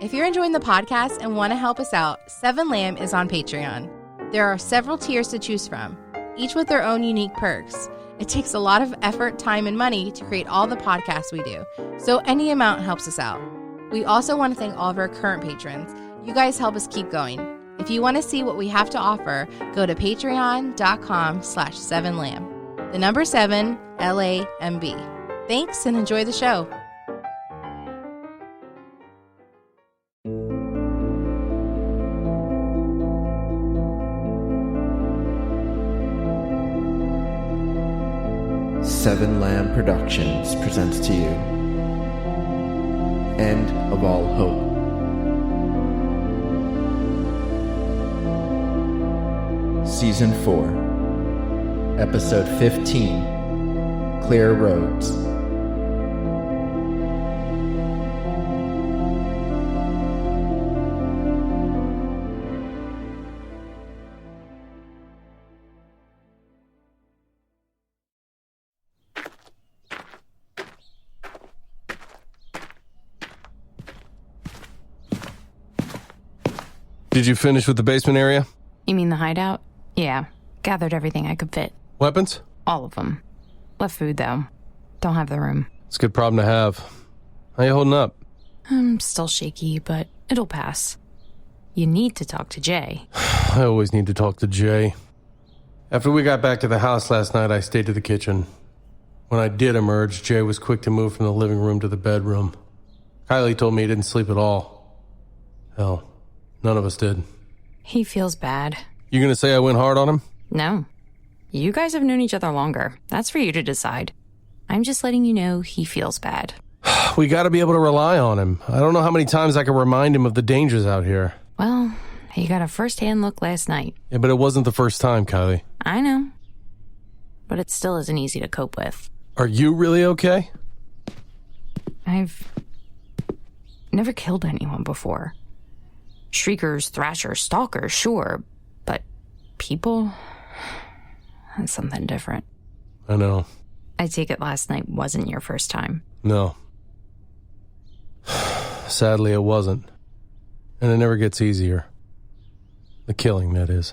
If you're enjoying the podcast and want to help us out, 7 Lamb is on Patreon. There are several tiers to choose from, each with their own unique perks. It takes a lot of effort, time, and money to create all the podcasts we do, so any amount helps us out. We also want to thank all of our current patrons. You guys help us keep going. If you want to see what we have to offer, go to patreon.com/7lamb. The number 7, LAMB. Thanks and enjoy the show. Seven Lamb Productions presents to you End of All Hope. Season 4, Episode 15, Clear Roads. Did you finish with the basement area? You mean the hideout? Yeah. Gathered everything I could fit. Weapons? All of them. Left food, though. Don't have the room. It's a good problem to have. How you holding up? I'm still shaky, but it'll pass. You need to talk to Jay. I always need to talk to Jay. After we got back to the house last night, I stayed to the kitchen. When I did emerge, Jay was quick to move from the living room to the bedroom. Kylie told me he didn't sleep at all. Hell, none of us did. He feels bad. You gonna say I went hard on him? No. You guys have known each other longer. That's for you to decide. I'm just letting you know he feels bad. We gotta be able to rely on him. I don't know how many times I can remind him of the dangers out here. Well, he got a first-hand look last night. Yeah, but it wasn't the first time, Kylie. I know. But it still isn't easy to cope with. Are you really okay? I've never killed anyone before. Shriekers, thrashers, stalkers, sure. But people? That's something different. I know. I take it last night wasn't your first time. No. Sadly, it wasn't. And it never gets easier. The killing, that is.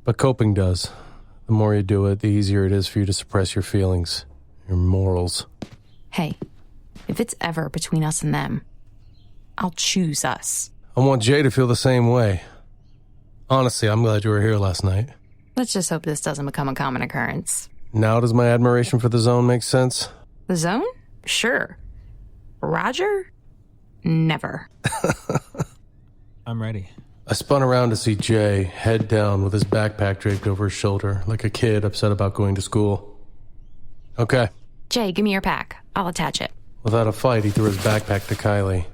But coping does. The more you do it, the easier it is for you to suppress your feelings, your morals. Hey, if it's ever between us and them, I'll choose us. I want Jay to feel the same way. Honestly, I'm glad you were here last night. Let's just hope this doesn't become a common occurrence. Now does my admiration for the zone make sense? The zone? Sure. Roger? Never. I'm ready. I spun around to see Jay, head down with his backpack draped over his shoulder, like a kid upset about going to school. Okay. Jay, give me your pack. I'll attach it. Without a fight, he threw his backpack to Kylie.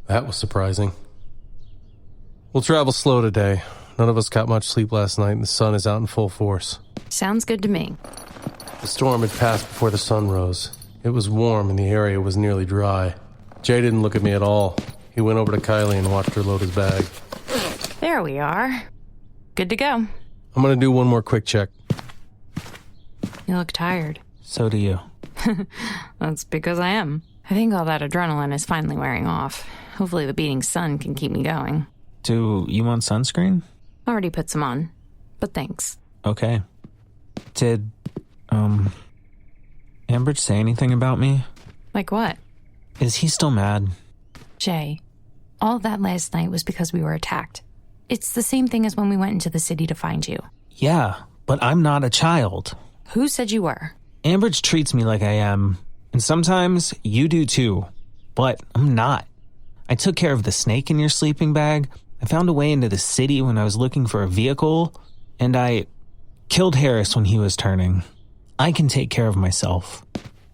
That was surprising. We'll travel slow today. None of us got much sleep last night, and the sun is out in full force. Sounds good to me. The storm had passed before the sun rose. It was warm, and the area was nearly dry. Jay didn't look at me at all. He went over to Kylie and watched her load his bag. There we are. Good to go. I'm gonna do one more quick check. You look tired. So do you. That's because I am. I think all that adrenaline is finally wearing off. Hopefully the beating sun can keep me going. Do you want sunscreen? Already put some on, but thanks. Okay. Did, Ambridge say anything about me? Like what? Is he still mad? Jay, all that last night was because we were attacked. It's the same thing as when we went into the city to find you. Yeah, but I'm not a child. Who said you were? Ambridge treats me like I am, and sometimes you do too, but I'm not. I took care of the snake in your sleeping bag. I found a way into the city when I was looking for a vehicle, and I killed Harris when he was turning. I can take care of myself.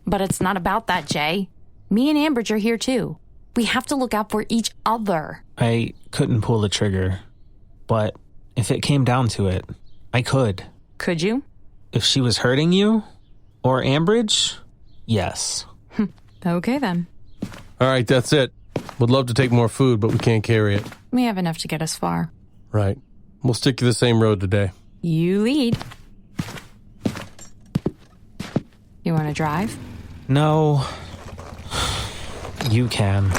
But it's not about that, Jay. Me and Ambridge are here too. We have to look out for each other. I couldn't pull the trigger, but if it came down to it, I could. Could you? If she was hurting you? Or Ambridge? Yes. Okay then. All right, that's it. Would love to take more food, but we can't carry it. We have enough to get us far. Right. We'll stick to the same road today. You lead. You want to drive? No. You can.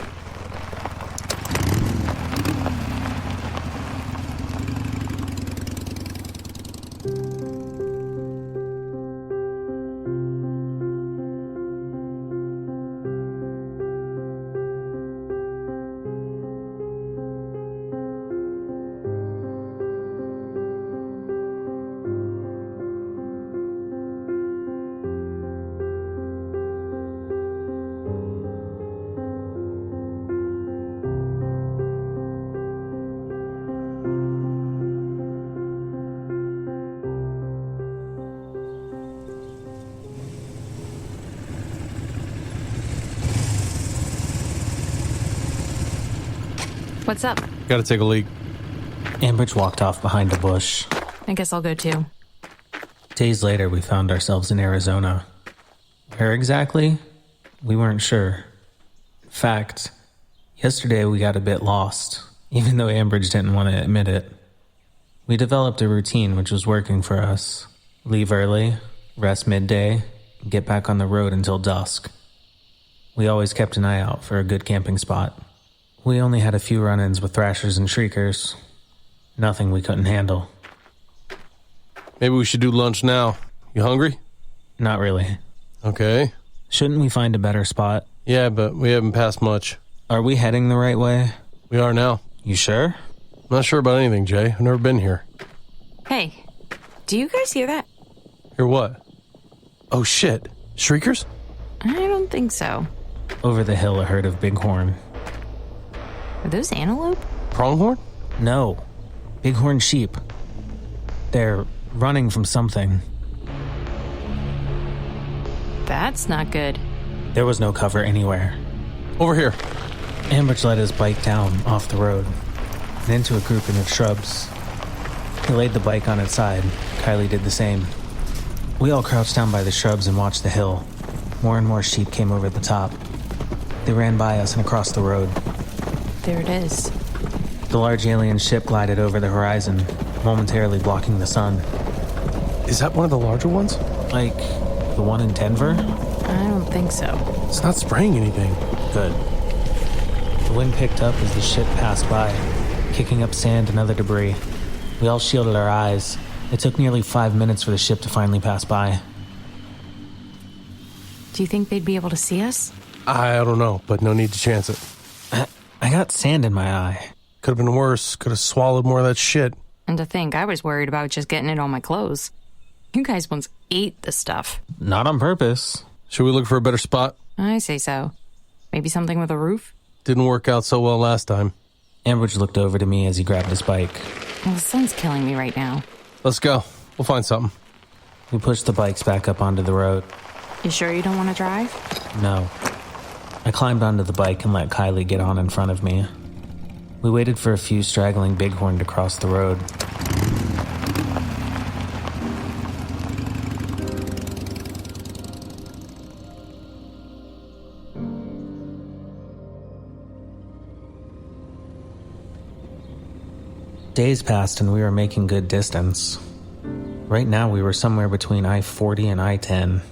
What's up? Gotta take a leak. Ambridge walked off behind a bush. I guess I'll go too. Days later, we found ourselves in Arizona. Where exactly? We weren't sure. In fact, yesterday we got a bit lost, even though Ambridge didn't want to admit it. We developed a routine which was working for us. Leave early, rest midday, and get back on the road until dusk. We always kept an eye out for a good camping spot. We only had a few run-ins with thrashers and shriekers. Nothing we couldn't handle. Maybe we should do lunch now. You hungry? Not really. Okay. Shouldn't we find a better spot? Yeah, but we haven't passed much. Are we heading the right way? We are now. You sure? I'm not sure about anything, Jay. I've never been here. Hey, do you guys hear that? Hear what? Oh, shit. Shriekers? I don't think so. Over the hill, a herd of bighorn. Are those antelope? Pronghorn? No. Bighorn sheep. They're running from something. That's not good. There was no cover anywhere. Over here. Ambridge led his bike down off the road and into a grouping of shrubs. He laid the bike on its side. Kylie did the same. We all crouched down by the shrubs and watched the hill. More and more sheep came over the top. They ran by us and across the road. There it is. The large alien ship glided over the horizon, momentarily blocking the sun. Is that one of the larger ones? Like the one in Denver? I don't think so. It's not spraying anything. Good. The wind picked up as the ship passed by, kicking up sand and other debris. We all shielded our eyes. It took nearly 5 minutes for the ship to finally pass by. Do you think they'd be able to see us? I don't know, but no need to chance it. I got sand in my eye. Could have been worse. Could have swallowed more of that shit. And to think, I was worried about just getting it on my clothes. You guys once ate the stuff. Not on purpose. Should we look for a better spot? I say so. Maybe something with a roof? Didn't work out so well last time. Ambridge looked over to me as he grabbed his bike. Well, the sun's killing me right now. Let's go. We'll find something. We pushed the bikes back up onto the road. You sure you don't want to drive? No. I climbed onto the bike and let Kylie get on in front of me. We waited for a few straggling bighorn to cross the road. Days passed and we were making good distance. Right now we were somewhere between I-40 and I-10.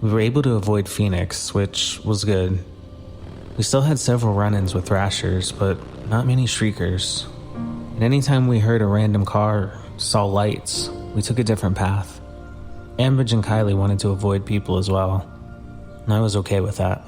We were able to avoid Phoenix, which was good. We still had several run-ins with thrashers, but not many shriekers. And anytime we heard a random car or saw lights, we took a different path. Ambridge and Kylie wanted to avoid people as well, and I was okay with that.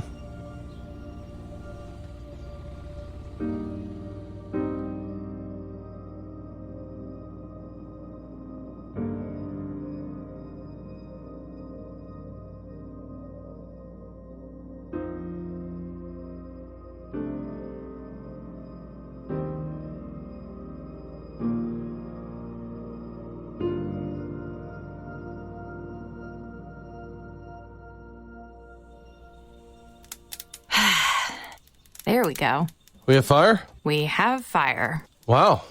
There we go. We have fire? We have fire. Wow.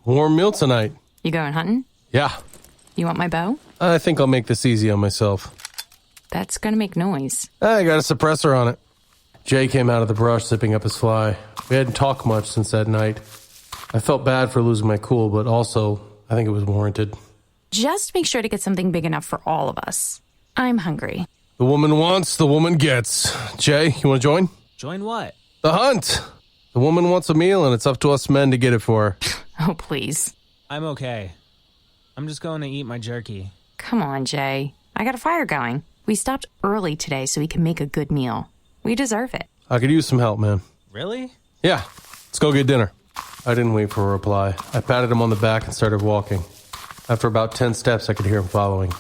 Warm meal tonight. You going hunting? Yeah. You want my bow? I think I'll make this easy on myself. That's gonna make noise. I got a suppressor on it. Jay came out of the brush zipping up his fly. We hadn't talked much since that night. I felt bad for losing my cool, but also I think it was warranted. Just make sure to get something big enough for all of us. I'm hungry. The woman wants, the woman gets. Jay, you want to join? Join what? The hunt. The woman wants a meal, and it's up to us men to get it for her. Oh, please. I'm okay. I'm just going to eat my jerky. Come on, Jay. I got a fire going. We stopped early today so we can make a good meal. We deserve it. I could use some help, man. Really? Yeah, let's go get dinner. I didn't wait for a reply. I patted him on the back and started walking. After about 10 steps, I could hear him following.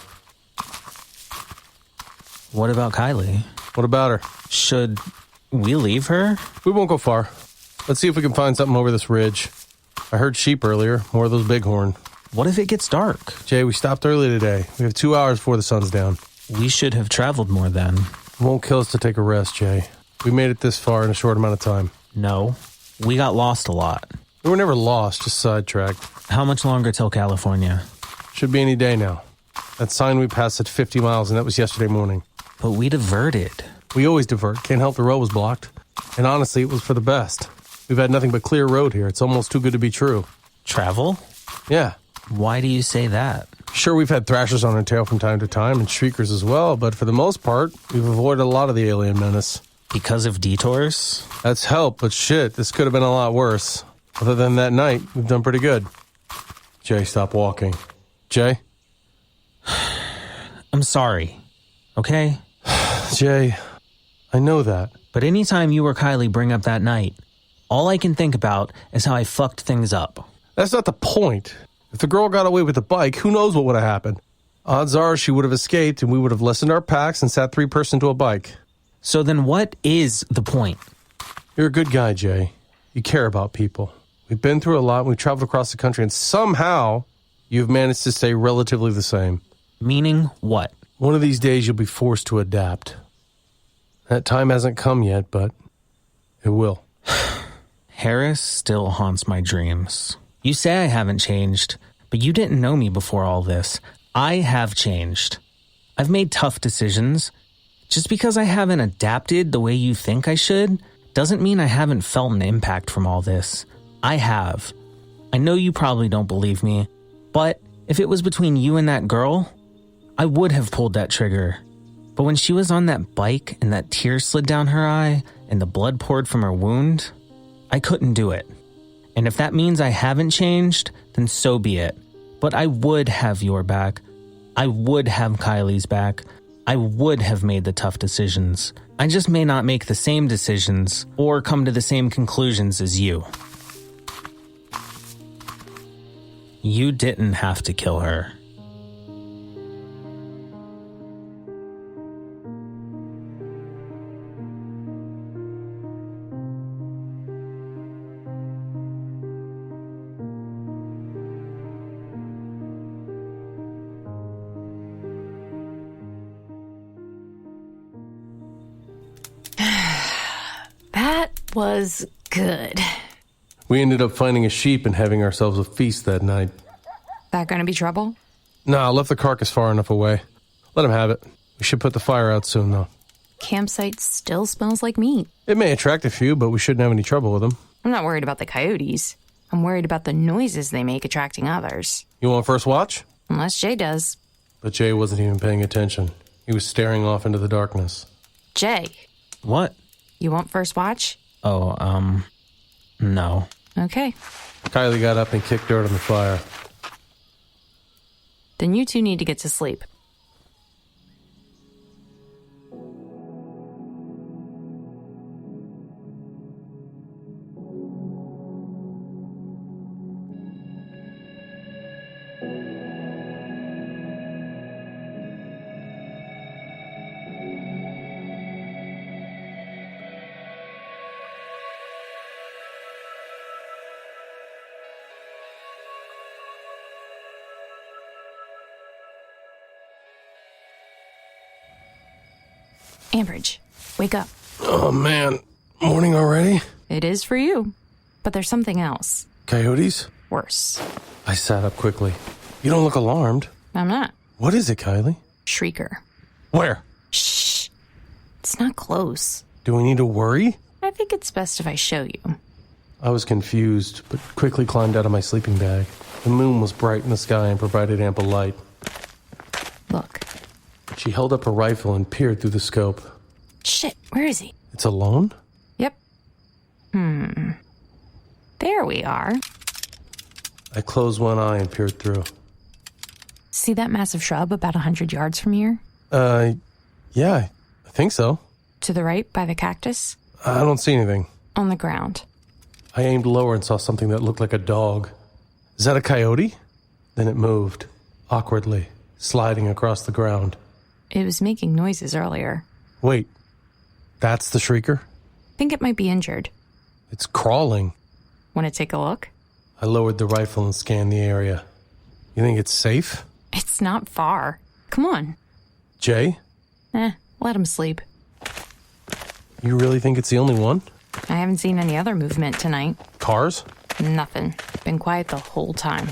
What about Kylie? What about her? Should we leave her? We won't go far. Let's see if we can find something over this ridge. I heard sheep earlier, more of those bighorn. What if it gets dark? Jay, we stopped early today. We have 2 hours before the sun's down. We should have traveled more then. It won't kill us to take a rest, Jay. We made it this far in a short amount of time. No. We got lost a lot. We were never lost, just sidetracked. How much longer till California? Should be any day now. That sign we passed at 50 miles, and that was yesterday morning. But we diverted. We always divert. Can't help the road was blocked. And honestly, it was for the best. We've had nothing but clear road here. It's almost too good to be true. Travel? Yeah. Why do you say that? Sure, we've had thrashers on our tail from time to time, and shriekers as well, but for the most part, we've avoided a lot of the alien menace. Because of detours? That's helped, but shit, this could have been a lot worse. Other than that night, we've done pretty good. Jay, stop walking. Jay? I'm sorry. Okay? Jay, I know that. But anytime you or Kylie bring up that night, all I can think about is how I fucked things up. That's not the point. If the girl got away with the bike, who knows what would have happened? Odds are she would have escaped and we would have lessened our packs and sat 3 person to a bike. So then what is the point? You're a good guy, Jay. You care about people. We've been through a lot, we've traveled across the country, and somehow you've managed to stay relatively the same. Meaning what? One of these days you'll be forced to adapt. That time hasn't come yet, but it will. Harris still haunts my dreams. You say I haven't changed, but you didn't know me before all this. I have changed. I've made tough decisions. Just because I haven't adapted the way you think I should, doesn't mean I haven't felt an impact from all this. I have. I know you probably don't believe me, but if it was between you and that girl, I would have pulled that trigger. But when she was on that bike and that tear slid down her eye and the blood poured from her wound, I couldn't do it. And if that means I haven't changed, then so be it. But I would have your back. I would have Kylie's back. I would have made the tough decisions. I just may not make the same decisions or come to the same conclusions as you. You didn't have to kill her. That was good. We ended up finding a sheep and having ourselves a feast that night. That gonna be trouble? Nah, I left the carcass far enough away. Let him have it. We should put the fire out soon, though. Campsite still smells like meat. It may attract a few, but we shouldn't have any trouble with them. I'm not worried about the coyotes. I'm worried about the noises they make attracting others. You want first watch? Unless Jay does. But Jay wasn't even paying attention. He was staring off into the darkness. Jay, What? you want first watch? Oh, no. Okay. Kylie got up and kicked dirt on the fire. Then you two need to get to sleep. Ambridge, wake up. Oh, man. Morning already? It is for you. But there's something else. Coyotes? Worse. I sat up quickly. You don't look alarmed. I'm not. What is it, Kylie? Shrieker. Where? Shh. It's not close. Do we need to worry? I think it's best if I show you. I was confused, but quickly climbed out of my sleeping bag. The moon was bright in the sky and provided ample light. Look. She held up a rifle and peered through the scope. Shit, where is he? It's alone? Yep. There we are. I closed one eye and peered through. See that massive shrub about 100 yards from here? Yeah, I think so. To the right, by the cactus? I don't see anything. On the ground. I aimed lower and saw something that looked like a dog. Is that a coyote? Then it moved, awkwardly, sliding across the ground. It was making noises earlier. Wait, that's the shrieker? Think it might be injured. It's crawling. Want to take a look? I lowered the rifle and scanned the area. You think it's safe? It's not far. Come on. Jay? Let him sleep. You really think it's the only one? I haven't seen any other movement tonight. Cars? Nothing. Been quiet the whole time.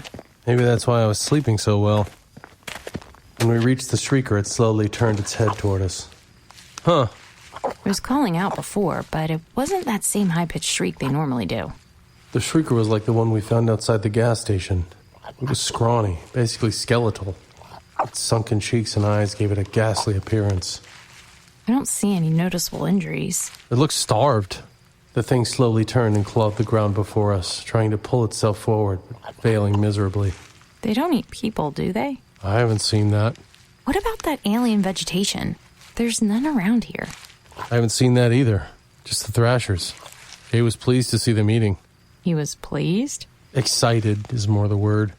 Maybe that's why I was sleeping so well. When we reached the shrieker, it slowly turned its head toward us. Huh. It was calling out before, but it wasn't that same high-pitched shriek they normally do. The shrieker was like the one we found outside the gas station. It was scrawny, basically skeletal. Its sunken cheeks and eyes gave it a ghastly appearance. I don't see any noticeable injuries. It looked starved. The thing slowly turned and clawed the ground before us, trying to pull itself forward, but failing miserably. They don't eat people, do they? I haven't seen that. What about that alien vegetation? There's none around here. I haven't seen that either. Just the thrashers. Jay was pleased to see them eating. He was pleased? Excited is more the word.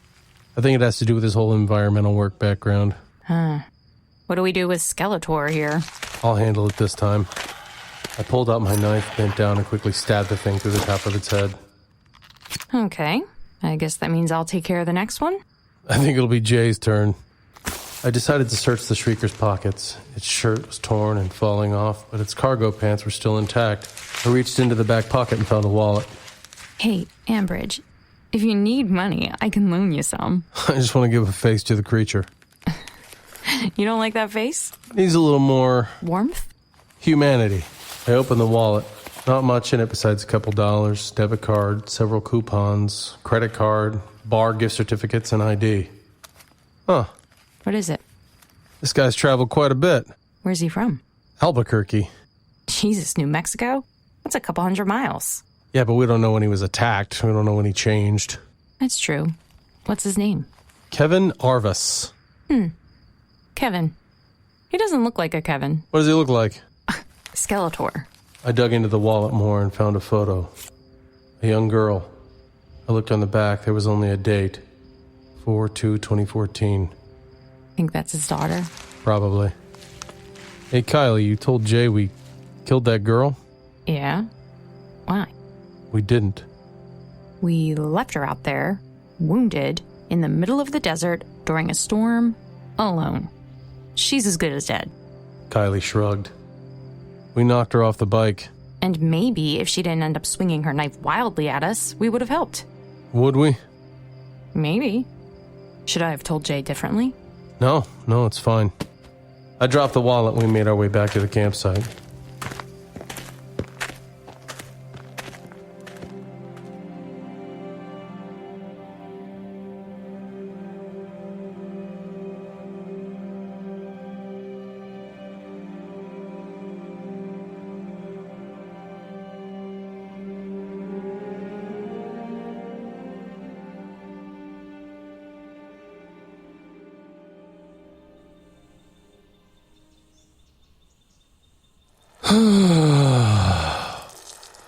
I think it has to do with his whole environmental work background. What do we do with Skeletor here? I'll handle it this time. I pulled out my knife, bent down, and quickly stabbed the thing through the top of its head. Okay. I guess that means I'll take care of the next one? I think it'll be Jay's turn. I decided to search the shrieker's pockets. Its shirt was torn and falling off, but its cargo pants were still intact. I reached into the back pocket and found a wallet. Hey, Ambridge, if you need money, I can loan you some. I just want to give a face to the creature. You don't like that face? Needs a little more Warmth? humanity. I opened the wallet. Not much in it besides a couple dollars, debit card, several coupons, credit card, bar gift certificates, and ID. Huh. What is it? This guy's traveled quite a bit. Where's he from? Albuquerque. Jesus, New Mexico? That's a couple 100 miles. Yeah, but we don't know when he was attacked. We don't know when he changed. That's true. What's his name? Kevin Arvis. Kevin. He doesn't look like a Kevin. What does he look like? Skeletor. I dug into the wallet more and found a photo. A young girl. I looked on the back. There was only a date. 4/2/2014. Think that's his daughter? Probably. Hey, Kylie, you told Jay we killed that girl? Yeah. Why? We didn't. We left her out there, wounded, in the middle of the desert during a storm, alone. She's as good as dead. Kylie shrugged. We knocked her off the bike. And maybe if she didn't end up swinging her knife wildly at us, we would have helped. Would we? Maybe. Should I have told Jay differently? No, it's fine. I dropped the wallet and we made our way back to the campsite.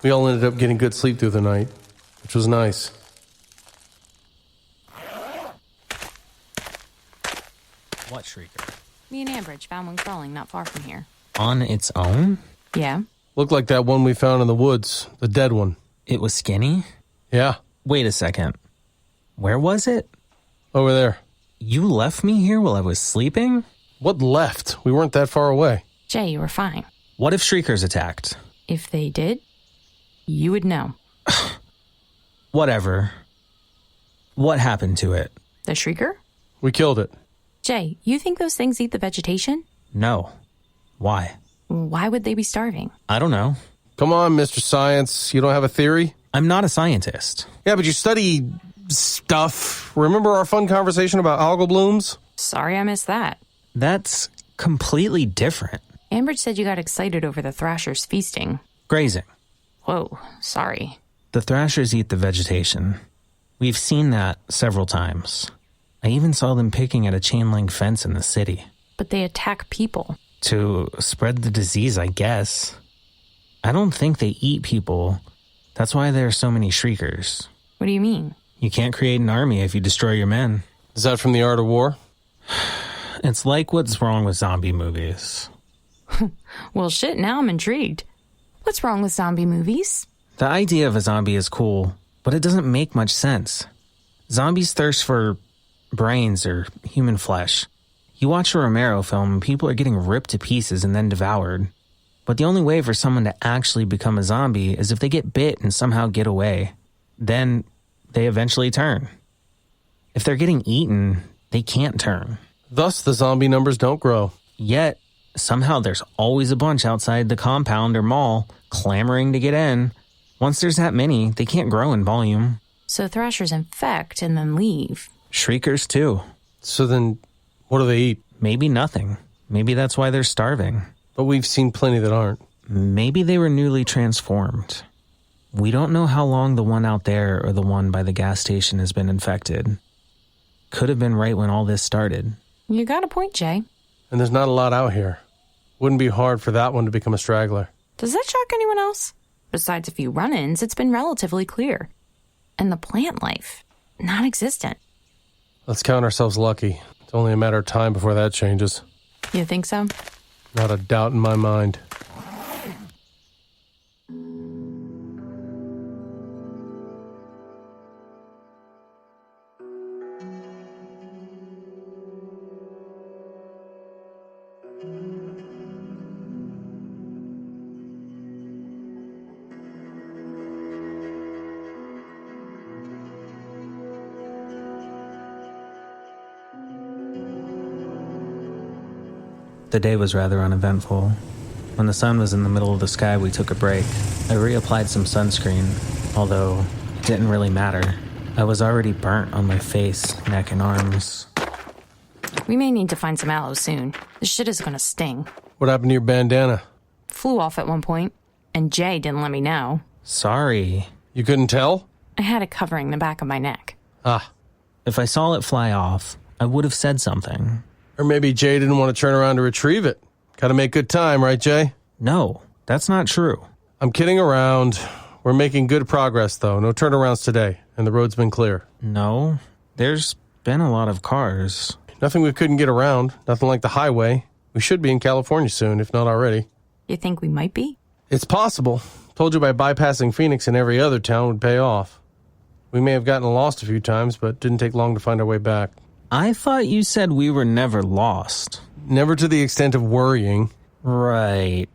We all ended up getting good sleep through the night, which was nice. What shrieker? Me and Ambridge found one crawling not far from here. On its own? Yeah. Looked like that one we found in the woods, the dead one. It was skinny? Yeah, Wait a second. Where was it? over there. You left me here while I was sleeping? What left? We weren't that far away. Jay, you were fine. What if shriekers attacked? If they did, you would know. Whatever. What happened to it? The shrieker? We killed it. Jay, you think those things eat the vegetation? No. Why? Why would they be starving? I don't know. Come on, Mr. Science. You don't have a theory? I'm not a scientist. Yeah, but you study stuff. Remember our fun conversation about algal blooms? Sorry I missed that. That's completely different. Ambridge said you got excited over the thrashers feasting. Grazing. Whoa, sorry. The thrashers eat the vegetation. We've seen that several times. I even saw them picking at a chain-link fence in the city. But they attack people. To spread the disease, I guess. I don't think they eat people. That's why there are so many shriekers. What do you mean? You can't create an army if you destroy your men. Is that from The Art of War? It's like what's wrong with zombie movies. Well, shit, now I'm intrigued. What's wrong with zombie movies? The idea of a zombie is cool, but it doesn't make much sense. Zombies thirst for brains or human flesh. You watch a Romero film and people are getting ripped to pieces and then devoured. But the only way for someone to actually become a zombie is if they get bit and somehow get away. Then they eventually turn. If they're getting eaten, they can't turn. Thus, the zombie numbers don't grow. Yet, somehow there's always a bunch outside the compound or mall clamoring to get in. Once there's that many, they can't grow in volume. So thrashers infect and then leave. Shriekers too. So then, what do they eat? Maybe nothing. Maybe that's why they're starving. But we've seen plenty that aren't. Maybe they were newly transformed. We don't know how long the one out there or the one by the gas station has been infected. Could have been right when all this started. You got a point, Jay. And there's not a lot out here. Wouldn't be hard for that one to become a straggler. Does that shock anyone else? Besides a few run-ins, it's been relatively clear. And the plant life, non-existent. Let's count ourselves lucky. It's only a matter of time before that changes. You think so? Not a doubt in my mind. The day was rather uneventful. When the sun was in the middle of the sky, we took a break. I reapplied some sunscreen, although it didn't really matter. I was already burnt on my face, neck, and arms. We may need to find some aloe soon. This shit is gonna sting. What happened to your bandana? Flew off at one point, and Jay didn't let me know. Sorry. You couldn't tell? I had it covering the back of my neck. Ah. If I saw it fly off, I would have said something. Or maybe Jay didn't want to turn around to retrieve it. Gotta make good time, right, Jay? No, that's not true. I'm kidding around. We're making good progress, though. No turnarounds today, and the road's been clear. No, there's been a lot of cars. Nothing we couldn't get around. Nothing like the highway. We should be in California soon, if not already. You think we might be? It's possible. Told you by bypassing Phoenix and every other town would pay off. We may have gotten lost a few times, but didn't take long to find our way back. I thought you said we were never lost. Never to the extent of worrying. Right.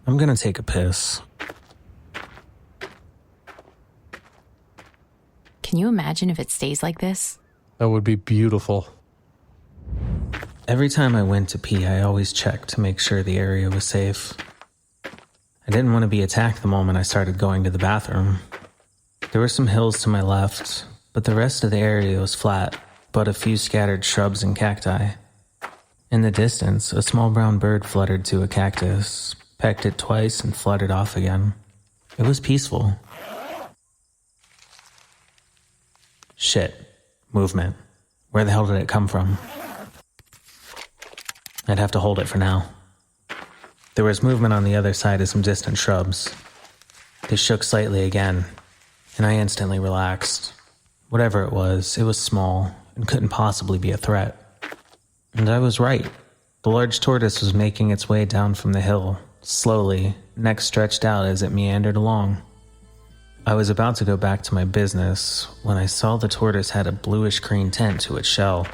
I'm gonna take a piss. Can you imagine if it stays like this? That would be beautiful. Every time I went to pee, I always checked to make sure the area was safe. I didn't want to be attacked the moment I started going to the bathroom. There were some hills to my left, but the rest of the area was flat, but a few scattered shrubs and cacti. In the distance, a small brown bird fluttered to a cactus, pecked it twice, and fluttered off again. It was peaceful. Shit. Movement. Where the hell did it come from? I'd have to hold it for now. There was movement on the other side of some distant shrubs. They shook slightly again, and I instantly relaxed. Whatever it was small and couldn't possibly be a threat. And I was right. The large tortoise was making its way down from the hill, slowly, neck stretched out as it meandered along. I was about to go back to my business when I saw the tortoise had a bluish-green tint to its shell.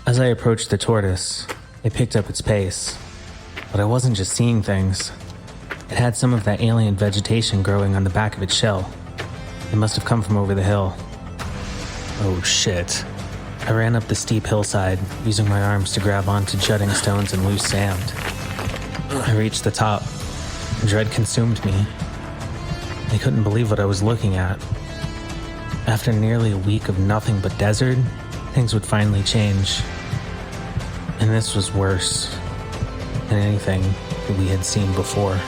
As I approached the tortoise, it picked up its pace. But I wasn't just seeing things. It had some of that alien vegetation growing on the back of its shell. It must have come from over the hill. Oh shit. I ran up the steep hillside, using my arms to grab onto jutting stones and loose sand. I reached the top. Dread consumed me. I couldn't believe what I was looking at. After nearly a week of nothing but desert, things would finally change. And this was worse than anything that we had seen before.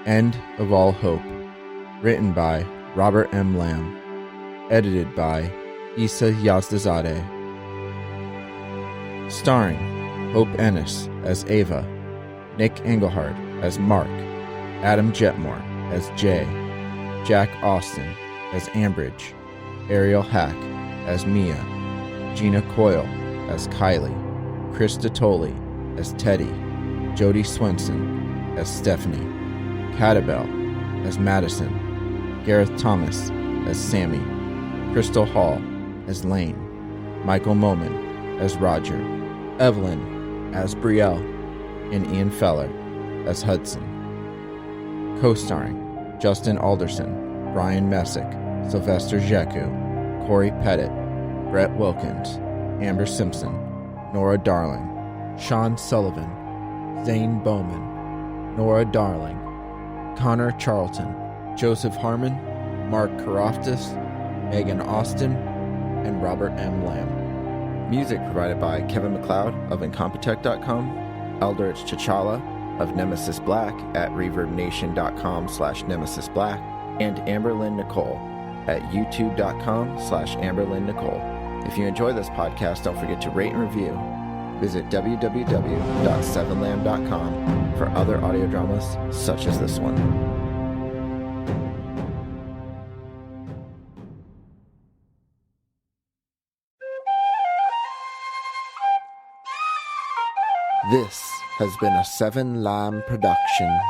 End of All Hope. Written by Robert M. Lamb. Edited by Issa Yazdazadeh. Starring Hope Ennis as Ava, Nick Engelhardt as Mark, Adam Jetmore as Jay, Jack Austin as Ambridge, Ariel Hack as Mia, Gina Coyle as Kylie, Chris Datoli as Teddy, Jodie Swenson as Stephanie, Catabel as Madison, Gareth Thomas as Sammy, Crystal Hall as Lane, Michael Moman as Roger, Evelyn as Brielle, and Ian Feller as Hudson. Co-starring Justin Alderson, Brian Messick, Sylvester Jeku, Corey Pettit, Brett Wilkins, Amber Simpson, Nora Darling, Sean Sullivan, Zane Bowman, Nora Darling, Connor Charlton, Joseph Harmon, Mark Karoftis, Megan Austin, and Robert M. Lamb. Music provided by Kevin MacLeod of Incompetech.com, Eldritch T'Challa of Nemesis Black at ReverbNation.com/NemesisBlack, and Amberlynn Nicole at YouTube.com/Amberlynn Nicole. If you enjoy this podcast, don't forget to rate and review. Visit www.7lamb.com for other audio dramas such as this one. This has been a 7 Lamb production.